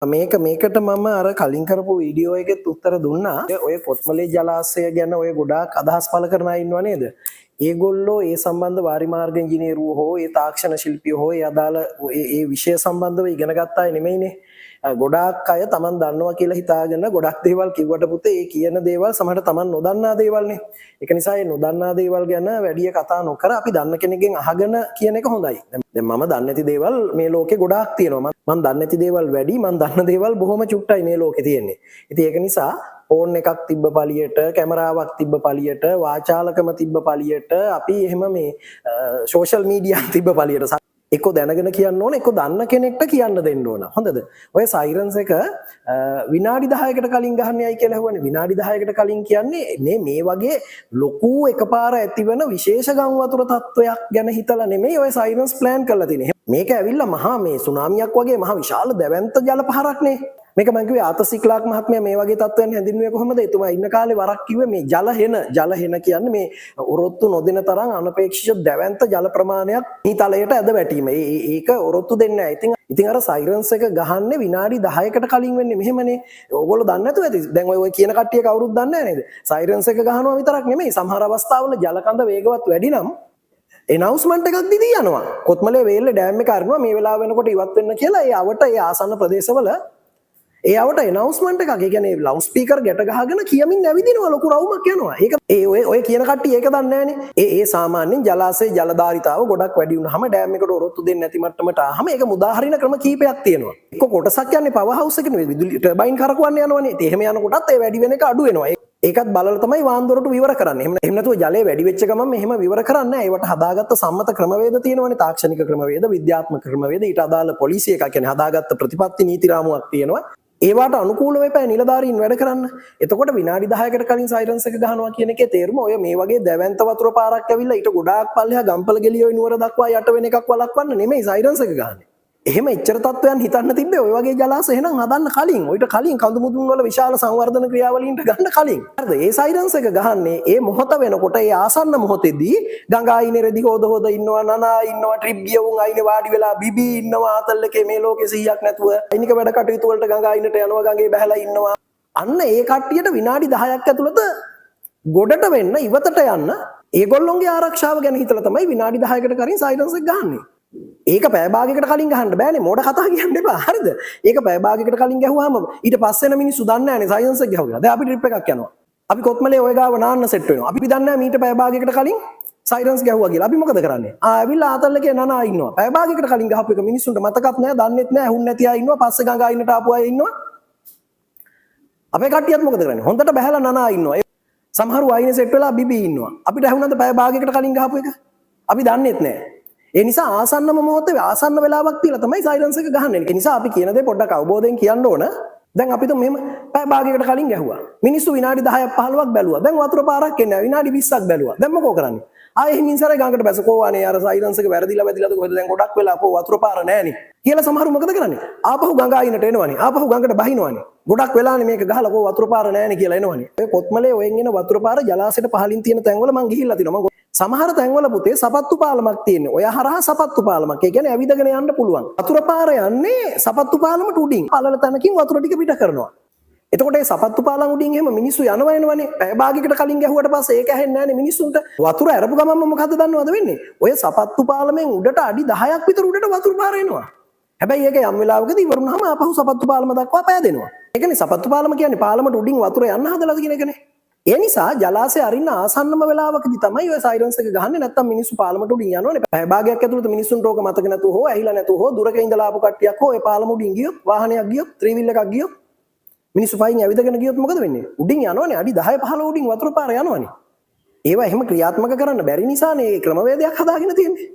මේකට මම අර කලින් කරපු වීඩියෝ එකෙත් උත්තර දුන්නා. ඔය කොත්මලේ ජලාශය ගැන ඔය ගොඩාක් අදහස් පළ කරන අය ඉන්නව නේද? ඒගොල්ලෝ ඒ සම්බන්ධ වාරි මාර්ග ඉංජිනේරුවෝ හෝ ඒ තාක්ෂණ ශිල්පියෝ හෝ ඒ අදාළ ඒ විෂය සම්බන්ධව ඉගෙන ගත්ත අය නෙමෙයිනේ. ගොඩාක් අය Taman දන්නවා කියලා හිතාගෙන ගොඩක් දේවල් කිව්වට පුතේ ඒ කියන දේවල් සමහරට Taman නොදන්නා දේවල්නේ. ඒක නිසා මේ නොදන්නා දේවල් ගැන වැඩි කතා නොකර අපි දන්න කෙනෙක්ගෙන් අහගෙන කියන එක හොඳයි. දැන් මම දන්නේ නැති දේවල් මේ ලෝකේ ගොඩාක් තියෙනවා. මම දන්නේ නැති දේවල් වැඩි, මම දන්න දේවල් බොහොම චුට්ටයි මේ ලෝකේ තියෙන්නේ. ඉතින් ඒක නිසා ෆෝන් එකක් තිබ්බ පළියට, කැමරාවක් තිබ්බ පළියට, වාචාලකම තිබ්බ පළියට අපි එහෙම මේ සෝෂල් මීඩියා තිබ්බ පළියට එක්ක දැනගෙන කියන්න ඕන, එක්ක දන්න කෙනෙක්ට කියන්න දෙන්න ඕන. හොඳද? ඔය සයිරන්ස් එක විනාඩි 10කට කලින් ගහන්නේයි කියලා හුවනේ. විනාඩි 10කට කලින් කියන්නේ මේ වගේ ලොකු එකපාර ඇතිවන විශේෂ ගම් වතුර තත්වයක් ගැන හිතලා නෙමෙයි ඔය සයිරන්ස් ප්ලෑන් කරලා තියෙන්නේ. මේක ඇවිල්ලා මහා මේ සුනාමියක් වගේ මහා විශාල දැවැන්ත ජල පහරක්නේ. මේක මම කිව්වේ ආතසික්ලාක් මහත්මයා මේ වගේ තත්ත්වයන් හැඳින්වුවේ කොහොමද? එතුමා ඉන්න කාලේ වරක් කිව්වේ මේ ජල හෙන කියන්නේ මේ ඔරොත්තු නොදෙන තරම් අනපේක්ෂිත දැවැන්ත ජල ප්‍රමාණයක් ඊතලයට ඇද වැටීම. ඒක ඔරොත්තු දෙන්නේ නැහැ. ඉතින් අර සයිරන්ස් එක ගහන්නේ විනාඩි 10කට කලින් වෙන්නේ මෙහෙමනේ. ඕගොල්ලෝ දන්නේ නැතුව ඇති. දැන් ඔය කියන කට්ටිය කවුරුත් දන්නේ නැහැ නේද? සයිරන්ස් එක ගහනවා විතරක් නෙමෙයි. සමහර අවස්ථාවල ජල කඳ වේගවත් වැඩි නම් එනවුස්මන්ට් එකක් දීදී යනවා. කොත්මලේ වේල්ල ඩෑම් එක අරිනවා මේ වෙලාව වෙනකොට ඉවත් වෙන්න කියලා. ඒ අවට ඒ ආසන්න ප්‍රදේශවල ඒවට එනවුස්මන්ට් එකක්. ඒ කියන්නේ ලවුඩ් ස්පීකර් ගැට ගහගෙන කියමින් ඇවිදිනවා, ලොකු රවුමක් යනවා. ඒක ඔය කියන කට්ටිය ඒක දන්නේ නැහනේ. ඒ සාමාන්‍යයෙන් ජලාශයේ ජල ධාරිතාව ගොඩක් වැඩි වුණාම ඩෑම් එකට ඔරොත්තු දෙන්නේ නැති මට්ටමට ආවම ඒක මුදාහරින ක්‍රම කීපයක් තියෙනවා. එක්ක කොටසක් යන්නේ පවර් හවුස් එකේ නෙවෙයි, විදුලි ටර්බයින් කරකවන්න යනවනේ. ඉතින් එහෙම යනකොටත් ඒ වැඩි වෙන එක අඩු වෙනවා. ඒකත් බලලා තමයි වාන්දොරට විවර කරන්නේ. එහෙම නැතුව ජලය වැඩි වෙච්ච ගමන් මෙහෙම විවර කරන්නේ නැහැ. ඒවට හදාගත්ත සම්මත ක්‍රමවේද තියෙනවනේ. තාක්ෂණික ක්‍රමවේද, විද්‍යාත්මක ක්‍රමවේද, ඊට අදාළ පොලිසිය එකක් කියන්නේ හදාගත්ත ප්‍රතිපත්ති නීති රාමුවක් තියෙනවා. ඒවට අනුකූලව එපා නිලධාරීන් වැඩ කරන්න. එතකොට විනාඩි 10කට කලින් සයිරන්ස් එක ගහනවා කියන එකේ තේරුම ඔය මේ වගේ දැවැන්ත වතුර පාරක් ඇවිල්ලා ඊට ගොඩාක් පල්ලෙහා ගම්පල ගෙලියෝ නුවර දක්වා යට වෙන එකක් වළක්වන්න නෙමෙයි සයිරන්ස් එක ගහන්නේ. එහෙම එච්චර තත්වයන් හිතන්න තිබ්බේ ඔය වගේ ජලාශ එහෙනම් හදන්න කලින්, ඔයිට කලින් කඳු මුදුන් වල විශාල සංවර්ධන ක්‍රියාවලීන්ට ගන්න කලින්. හරිද? ඒ සයිරන්ස් එක ගහන්නේ ඒ මොහොත වෙනකොට, ඒ ආසන්න මොහොතේදී ගංගා අයිනේ රෙදි හොද ඉන්නවා, නනා ඉන්නවා, ට්‍රිප් ගියවුන් අයිනේ වාඩි වෙලා බිබී ඉන්නවා, ආතල් එකේ මේ ලෝකේ 100ක් නැතුව අයිනික වැඩ කටයුතු වලට ගංගා අයිනට යනවා, ගඟේ බහැලා ඉන්නවා. අන්න ඒ කට්ටියට විනාඩි 10ක් ඇතුළත ගොඩට වෙන්න, ඉවතට යන්න ඒගොල්ලොන්ගේ ආරක්ෂාව ගැන හිතලා තමයි විනාඩි 10කට කලින් සයිරන්ස් එක ගහන්නේ. ඒක පැය භාගයකට කලින් ගහන්න බෑනේ, මෝඩ කතා කියන්න එපා. හරිද? ඒක පැය භාගයකට කලින් ගැහුවාම ඊට පස්සේ වෙන මිනිස්සු දන්නේ නැහැනේ සයිරන්ස් එක ගැහුවා. දැන් අපි ට්‍රිප් එකක් යනවා. අපි කොත්මලේ ඔය ගාව නාන්න සෙට් වෙනවා. අපි දන්නේ නැහැ මීට පැය භාගයකට කලින් සයිරන්ස් ගැහුවා කියලා. අපි මොකද කරන්නේ? ඇවිල්ලා ආතල් එකේ නනා ඉන්නවා. පැය භාගයකට කලින් ගහපු එක මිනිස්සුන්ට මතකත් නැහැ, දන්නෙත් නැහැ, හුන් නැති අය ඉන්නවා, පස්සේ ගඟ අයින්නට ආපු අය ඉන්නවා. අපේ කට්ටියත් මොකද කරන්නේ? හොඳට බහැලා නනා ඉන්නවා. සමහරු අයිනේ සෙට් වෙලා බිබී ඉන්නවා. අපිට ඇහුණාද පැය භාගයකට කලින් ගහපු එක? අපි දන්නෙත් නැහැ. ඒ නිසා ආසන්නම මොහොතේ ආසන්න වෙලාවක් තියලා තමයි සයිරන්ස් එක ගහන්නේ. ඒ නිසා අපි කියන දේ පොඩ්ඩක් අවබෝධයෙන් කියන්න ඕන. දැන් අපි මෙහෙම පැය භාගයකට කලින් ගැහුවා. මිනිස්සු විනාඩි 10ක් 15ක් බැලුවා. දැන් වතුර පාරක් එන්නේ නැහැ. විනාඩි 20ක් බැලුවා. දැන් මොකෝ කරන්නේ? ආයෙ හිමින්සරේ ගඟට බැස කෝවානේ අර සයිරන්ස් එක වැරදිලාද කොහෙද? දැන් ගොඩක් වෙලා කෝ වතුර පාර නැහනේ. කියලා සමහරු මොකද කරන්නේ? ආපහු ගඟ අයිනට එනවනේ. ආපහු ගඟට බහිනවනේ. ගොඩක් වෙලානේ මේක ගහලා කෝ වතුර පාර නැහනේ කියලා එනවනේ. ඔය කොත්මලේ ඔයෙන් එන වතුර පාර ජලාශයට පහලින් තියෙන තැන්වල මං ගිහිල්ලා තිනවා. සමහර තැන්වල පුතේ සපත්තු පාලමක් තියෙනවා. ඔය හරහා සපත්තු පාලමක්. ඒ කියන්නේ ඇවිදගෙන යන්න පුළුවන්. වතුර පාර යන්නේ සපත්තු පාලමට උඩින්. පළල තැනකින් වතුර ටික පිට කරනවා. එතකොට මේ සපත්තු පාලම් උඩින් එහෙම මිනිස්සු යනවා එනවනේ. පැය භාගයකට කලින් ගැහුවට පස්සේ ඒක ඇහෙන්නේ නැහනේ මිනිස්සුන්ට. වතුර අරපු ගමන්ම මොකද දන්නවද වෙන්නේ? ඔය සපත්තු පාලමෙන් උඩට අඩි 10ක් විතර උඩට වතුර පාර එනවා. හැබැයි ඒක යම් වෙලාවකදී ඉවරුනහම ආපහු සපත්තු පාලම දක්වා පෑදෙනවා. ඒ කියන්නේ සපත්තු පාලම කියන්නේ පාලමට උඩින් වතුර යන්න හදලාද කියන එකනේ. ඒ නිසා ජලාශය අරින්න ආසන්නම වෙලාවකදී තමයි ඔය සයිරන්ස් එක ගහන්නේ. නැත්තම් මිනිස්සු පාලමට උඩින් යනවනේ. පැය භාගයක් ඇතුළත මිනිස්සුන්ට ඕක මතක නැතුව හෝ ඇහිලා නැතුව හෝ දුරක ඉඳලා ආපු කට්ටියක් හෝ ඒ පාලම උඩින් ගියොත්, වාහනයක් ගියොත්, ත්‍රිවිල් එකක් ගියොත්, මිනිස්සු පයින් ඇවිදගෙන ගියොත් මොකද වෙන්නේ? උඩින් යනවනේ. අඩි 10 15 උඩින් වතුර පාර යනවනේ. ඒවා එහෙම ක්‍රියාත්මක කරන්න බැරි නිසානේ මේ ක්‍රමවේදයක් හදාගෙන තියෙන්නේ.